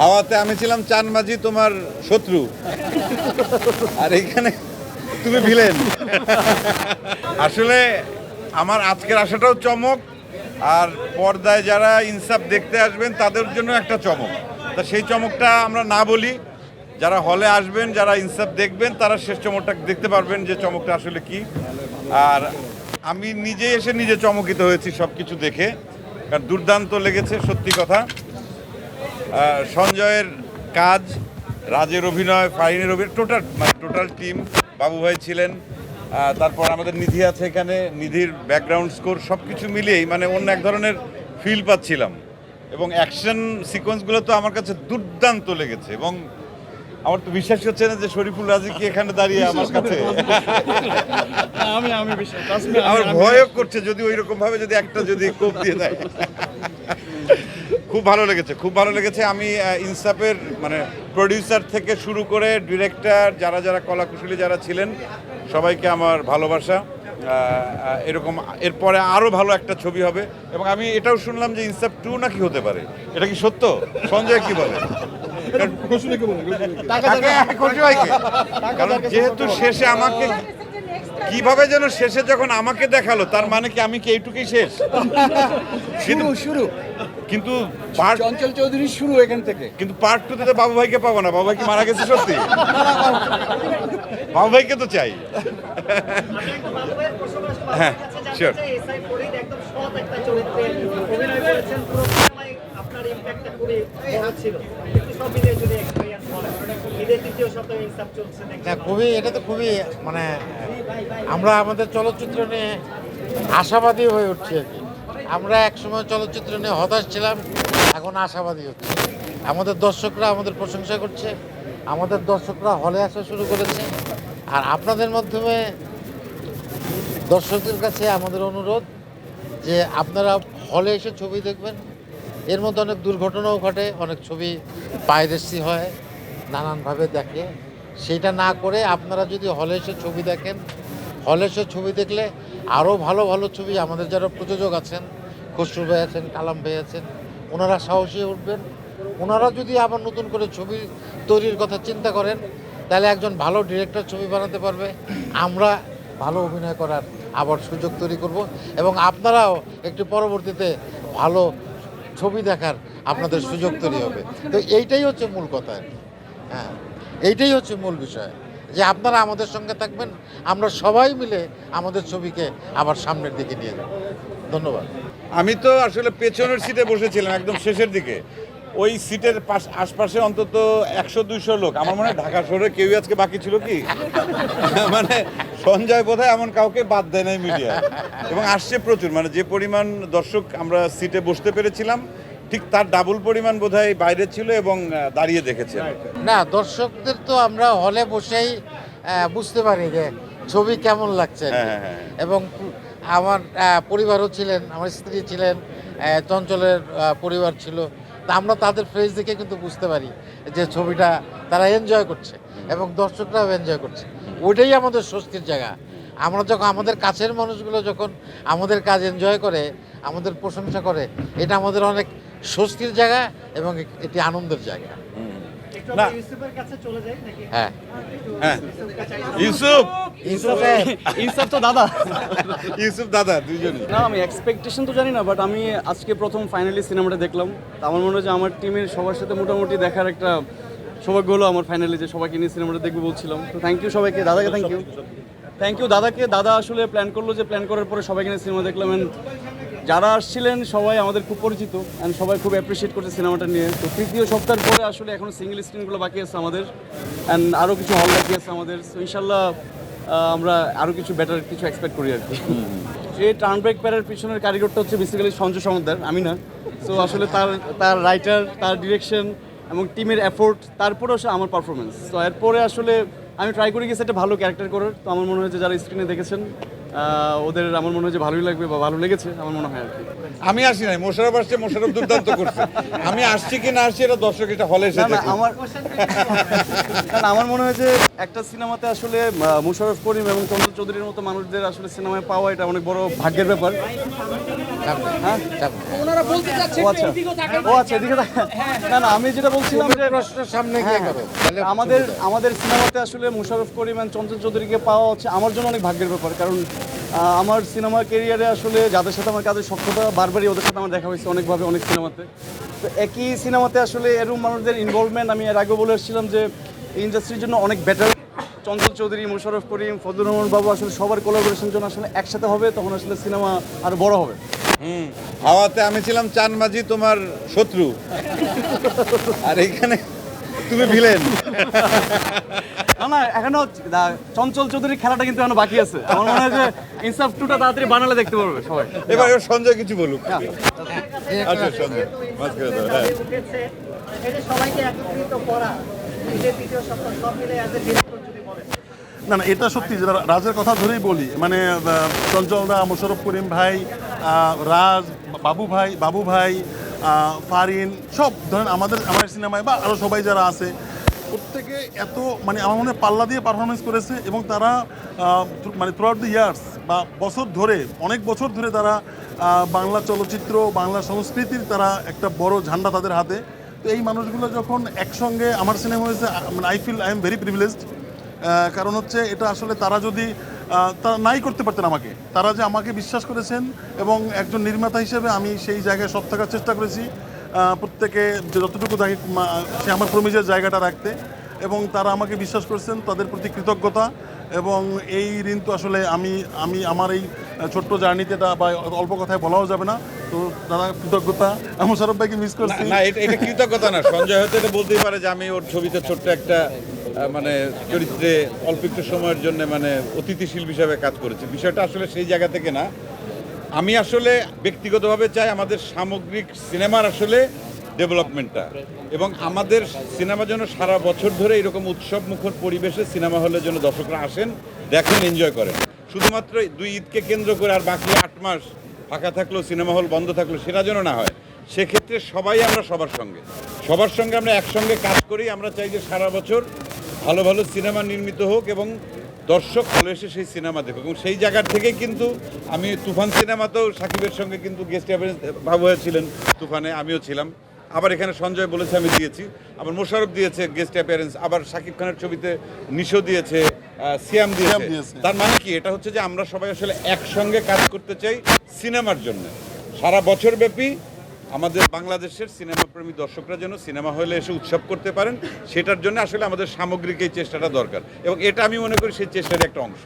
হাওয়াতে আমি ছিলাম চান মাঝি, তোমার শত্রু, আর এখানে তুমি ভিলেন। আসলে আমার আজকের আসাটাও চমক, আর পর্দায় যারা ইনসাফ দেখতে আসবেন তাদের জন্য একটা চমক। তা সেই চমকটা আমরা না বলি, যারা হলে আসবেন, যারা ইনসাফ দেখবেন, তারা শেষ চমকটা দেখতে পারবেন যে চমকটা আসলে কি। আর আমি নিজে এসে নিজে চমকিত হয়েছি সব কিছু দেখে, কারণ দুর্দান্ত লেগেছে সত্যি কথা। সঞ্জয়ের কাজ, রাজের অভিনয়, ফাহিনের অভিনয়, টোটাল টিম, বাবু ভাই ছিলেন, তারপর আমাদের নিধি আছে এখানে, নিধির ব্যাকগ্রাউন্ড স্কোর, সব কিছু মিলিয়েই মানে অন্য এক ধরনের ফিল পাচ্ছিলাম। এবং অ্যাকশন সিকোয়েন্সগুলো তো আমার কাছে দুর্দান্ত লেগেছে, এবং আমার তো বিশ্বাস হচ্ছে না যে শরীফুল রাজি কি এখানে দাঁড়িয়ে আমার কাছে। আমার ভয়ও করছে যদি ওই রকম ভাবে যদি একটা যদি কোপ দিয়ে দেয়। খুব ভালো লেগেছে, খুব ভালো লেগেছে। আমি ইনসাফের মানে প্রডিউসার থেকে শুরু করে ডিরেক্টর, যারা যারা কলাকুশলী যারা ছিলেন, সবাইকে আমার ভালোবাসা। এরকম এরপরে আরও ভালো একটা ছবি হবে, এবং আমি এটাও শুনলাম যে ইনসাফ 2 নাকি হতে পারে। এটা কি সত্য? সঞ্জয় কি বলে? কারণ যেহেতু শেষে আমাকে কিভাবে যেন শেষে যখন আমাকে দেখালো, তার মানে কি আমি কি এইটুকুই শেষ? শুরু কিন্তু চঞ্চল চৌধুরী শুরু এখান থেকে। কিন্তু পার্ট 2 তে বাবু ভাইকে পাবো না। বাবু ভাই কি মারা গেছে সত্যি? বাবু ভাইকে তো চাই। হ্যাঁ, শিওর। খুবই, এটা তো খুবই মানে আমরা আমাদের চলচ্চিত্র নিয়ে আশাবাদী হয়ে উঠছি আর কি। আমরা একসময় চলচ্চিত্র নিয়ে হতাশ ছিলাম, এখন আশাবাদী হচ্ছে। আমাদের দর্শকরা আমাদের প্রশংসা করছে, আমাদের দর্শকরা হলে আসা শুরু করেছে। আর আপনাদের মাধ্যমে দর্শকদের কাছে আমাদের অনুরোধ যে আপনারা হলে এসে ছবি দেখবেন। এর মধ্যে অনেক দুর্ঘটনাও ঘটে, অনেক ছবি পাইরেসি হয়, নানানভাবে দেখে। সেটা না করে আপনারা যদি হলে এসে ছবি দেখেন, হলে এসে ছবি দেখলে আরও ভালো ভালো ছবি, আমাদের যারা প্রযোজক আছেন, খসরু ভাই আছেন, কালাম ভাই আছেন, ওনারা সাহসী উঠবেন। ওনারা যদি আবার নতুন করে ছবি তৈরির কথা চিন্তা করেন, তাহলে একজন ভালো ডিরেক্টর ছবি বানাতে পারবে, আমরা ভালো অভিনয় করার আবার সুযোগ তৈরি করব, এবং আপনারাও একটু পরবর্তীতে ভালো ছবি দেখার আপনাদের সুযোগ তৈরি হবে। তো এইটাই হচ্ছে মূল কথা। হ্যাঁ, এইটাই হচ্ছে মূল বিষয়, যে আপনারা আমাদের সঙ্গে থাকবেন, আমরা সবাই মিলে আমাদের ছবিকে আবার সামনের দিকে নিয়ে যাব। ধন্যবাদ। আমি তো আসলে পেছনের সিটে বসেছিলাম একদম শেষের দিকে। ওই সিটের আশপাশে অন্তত 100-200 লোক। আমার মনে হয় ঢাকা শহরে কেউই আজকে বাকি ছিল কি, মানে সঞ্জয় বোধহয় এমন কাউকে বাদ দেয় নাই মিডিয়া, এবং আসছে প্রচুর। মানে যে পরিমাণ দর্শক আমরা সিটে বসতে পেরেছিলাম, ঠিক তার ডাবল পরিমাণ বোধহয় বাইরে ছিল এবং দাঁড়িয়ে দেখেছে। না, দর্শকদের তো আমরা হলে বসেই বুঝতে পারি যে ছবি কেমন লাগছে। এবং আমার পরিবারও ছিলেন, আমার স্ত্রী ছিলেন, চঞ্চলের পরিবার ছিল। তা আমরা তাদের ফেস দেখে কিন্তু বুঝতে পারি যে ছবিটা তারা এনজয় করছে এবং দর্শকরাও এনজয় করছে। ওইটাই আমাদের স্বস্তির জায়গা। আমরা যখন আমাদের কাছের মানুষগুলো যখন আমাদের কাজ এনজয় করে, আমাদের প্রশংসা করে, এটা আমাদের অনেক স্বস্তির জায়গা এবং এটি আনন্দের জায়গা। না, হ্যাঁ, ইউসুফ তো দাদা, ইউসুফ দাদা দুইজনই। না আমি এক্সপেকটেশন তো জানি না, বাট আমি আজকে প্রথম ফাইনালি সিনেমাটা দেখলাম। তো আমার মনে হয় যে আমার টিমের সবার সাথে মোটামুটি দেখার একটা সৌভাগ্য হলো আমার ফাইনালি, যে সবাইকে নিয়ে সিনেমাটা দেখবো বলছিলাম। তো থ্যাংক ইউ সবাইকে, দাদাকে থ্যাংক ইউ দাদাকে। দাদা আসলে প্ল্যান করলো, যে প্ল্যান করার পরে সবাইকে নিয়ে সিনেমা দেখলাম। অ্যান্ড যারা আসছিলেন সবাই আমাদের খুব পরিচিত, অ্যান্ড সবাই খুব অ্যাপ্রিসিয়েট করছে সিনেমাটা নিয়ে। তো তৃতীয় সপ্তাহের পরে আসলে এখন সিঙ্গেল স্ক্রিনগুলো বাকি আছে আমাদের, অ্যান্ড আরও কিছু হল বাকি আছে আমাদের। তো ইনশাল্লাহ আমরা আরও কিছু বেটার কিছু এক্সপেক্ট করি আর কি। এই টার্ন ব্রেক প্যারের পিছনের কারিগরটা হচ্ছে বেসিক্যালি সঞ্জয় সমাদ্দার, আমি না। সো আসলে তার রাইটার, তার ডিরেকশন এবং টিমের এফোর্ট, তারপরে আসলে আমার পারফরমেন্স। তো এরপরে আসলে আমি ট্রাই করে গেছি একটা ভালো ক্যারেক্টার করার। তো আমার মনে হয় যে যারা স্ক্রিনে দেখেছেন ওদের আমার মনে হয় যে ভালোই লাগবে বা ভালো লেগেছে আমার মনে হয় আর কি। আমি আসি নাই, মোশাররফ আসছে, মোশাররফ দুর্দান্ত করছে। আমি আসছি কি না আসছি এটা দর্শক এটা হলে এসে না দেখুক। আমার মনে হয় যে একটা সিনেমাতে আসলে মুশাররফ করিম এবং চঞ্চল চৌধুরীর মতো মানুষদের আসলে সিনেমায় পাওয়া এটা অনেক বড় ভাগ্যের ব্যাপার। হ্যাঁ ওনারা বলতে চাচ্ছে ও আচ্ছা এদিকে না আমি যেটা বলছিলাম যে প্রশ্নের সামনে গিয়ে করো তাহলে আমাদের সিনেমাতে আসলে মুশাররফ করিম এবং চঞ্চল চৌধুরীকে পাওয়া হচ্ছে আমার জন্য অনেক ভাগ্যের ব্যাপার, কারণ আমার সিনেমা ক্যারিয়ারে আসলে যাদের সাথে আমার কাজের সক্ষতা বারবারই ওদের সাথে আমার দেখা হয়েছে অনেকভাবে অনেক সিনেমাতে। তো একই সিনেমাতে আসলে এরকম মানুষদের ইনভলভমেন্ট আমি এর আগেও বলে এসেছিলাম যে ইন্ডাস্ট্রির জন্য অনেক বেটার। চঞ্চল চৌধুরী, মুশাররফ করিম, ফজলুর রহমান বাবু আসলে সবার কোলাবোরেশন জন্য আসলে একসাথে হবে, তখন আসলে সিনেমা আরো বড় হবে। হাওয়াতে আমি ছিলাম চান মাঝি, তোমার শত্রু, আর এইখানে তুমি ভিলেন। না এখনো চঞ্চল চৌধুরীর খেলাটা কিন্তু এখনো বাকি আছে। আমার মনে হয় যে ইনসাফ 2টা তাড়াতাড়ি বানালে দেখতে পারবে সবাই। এবার সঞ্জয় কিছু বলুক। এই একটা আচ্ছা সঞ্জয় মাঝখানে দাও, হ্যাঁ। উঠেছে এটা সবাইকে একত্রিত করা, এই যে দ্বিতীয় সপ্তাহ সব মিলে অ্যাজ এ ডিরেক্টর যদি বলেন। না এটা সত্যি, যেটা রাজের কথা ধরেই বলি, মানে চঞ্চলদা, মোশাররফ করিম ভাই, রাজ, বাবু ভাই, ফারিন, সব ধরেন আমার সিনেমায় বা আরও সবাই যারা আছে প্রত্যেকে এত মানে আমার মনে হয় পাল্লা দিয়ে পারফরমেন্স করেছে, এবং তারা মানে থ্রু আউট দ্য ইয়ার্স বা বছর ধরে, অনেক বছর ধরে তারা বাংলা চলচ্চিত্র, বাংলা সংস্কৃতির তারা একটা বড় ঝান্ডা তাদের হাতে। তো এই মানুষগুলো যখন একসঙ্গে আমার সিনেমা হয়েছে, মানে আই এম ভেরি প্রিভিলেজড। কারণ হচ্ছে এটা আসলে তারা যদি তারা নাই করতে পারতেন আমাকে, তারা যে আমাকে বিশ্বাস করেছেন, এবং একজন নির্মাতা হিসেবে আমি সেই জায়গায় সব থাকার চেষ্টা করেছি, প্রত্যেকে যতটুকু থাকে সে আমার প্রমিজের জায়গাটা রাখতে, এবং তারা আমাকে বিশ্বাস করেছেন, তাদের প্রতি কৃতজ্ঞতা। এবং এই ঋণ তো আসলে আমি আমার এই ছোট্ট জার্নিতে এটা বা অল্প কথায় বলাও যাবে না। তো দাদা কৃতজ্ঞতা, আমার মুশাররফ ভাইকে মিস করছি। না এটা কৃতজ্ঞতা না, সঞ্জয় হয়তো এটা বলতেই পারে যে আমি ওর ছবিতে ছোট্ট একটা মানে চরিত্রে অল্প একটু সময়ের জন্য মানে অতিথিশীল হিসাবে কাজ করেছি। বিষয়টা আসলে সেই জায়গা থেকে না। আমি আসলে ব্যক্তিগতভাবে চাই আমাদের সামগ্রিক সিনেমার আসলে ডেভেলপমেন্টটা, এবং আমাদের সিনেমা যেন সারা বছর ধরে এরকম উৎসব মুখর পরিবেশে সিনেমা হলের জন্য দর্শকরা আসেন, দেখেন, এনজয় করেন। শুধুমাত্র 2 ঈদকে কেন্দ্র করে আর বাকি 8 মাস ফাঁকা থাকলেও, সিনেমা হল বন্ধ থাকলেও সেটা যেন না হয়। সেক্ষেত্রে সবাই আমরা সবার সঙ্গে আমরা একসঙ্গে কাজ করি। আমরা চাই যে সারা বছর ভালো ভালো সিনেমা নির্মিত হোক এবং দর্শক হলে এসে সেই সিনেমা দেখুক। এবং সেই জায়গার থেকেই কিন্তু আমি তুফান সিনেমাতেও সাকিবের সঙ্গে কিন্তু গেস্ট অ্যাপিয়ারেন্স বাবু ছিলেন তুফানে, আমিও ছিলাম। আবার এখানে সঞ্জয় বলেছে আমি দিয়েছি, আবার মোশাররফ দিয়েছে গেস্ট অ্যাপিয়ারেন্স, আবার সাকিব খানের ছবিতে নিশো দিয়েছে, সিয়াম দিয়েছে। তার মানে কি, এটা হচ্ছে যে আমরা সবাই আসলে একসঙ্গে কাজ করতে চাই সিনেমার জন্য। সারা বছর ব্যাপী আমাদের বাংলাদেশের সিনেমাপ্রেমী দর্শকরা যেন সিনেমা হলে এসে উৎসব করতে পারেন, সেটার জন্য আসলে আমাদের সামগ্রিক এই চেষ্টাটা দরকার, এবং এটা আমি মনে করি সেই চেষ্টার একটা অংশ।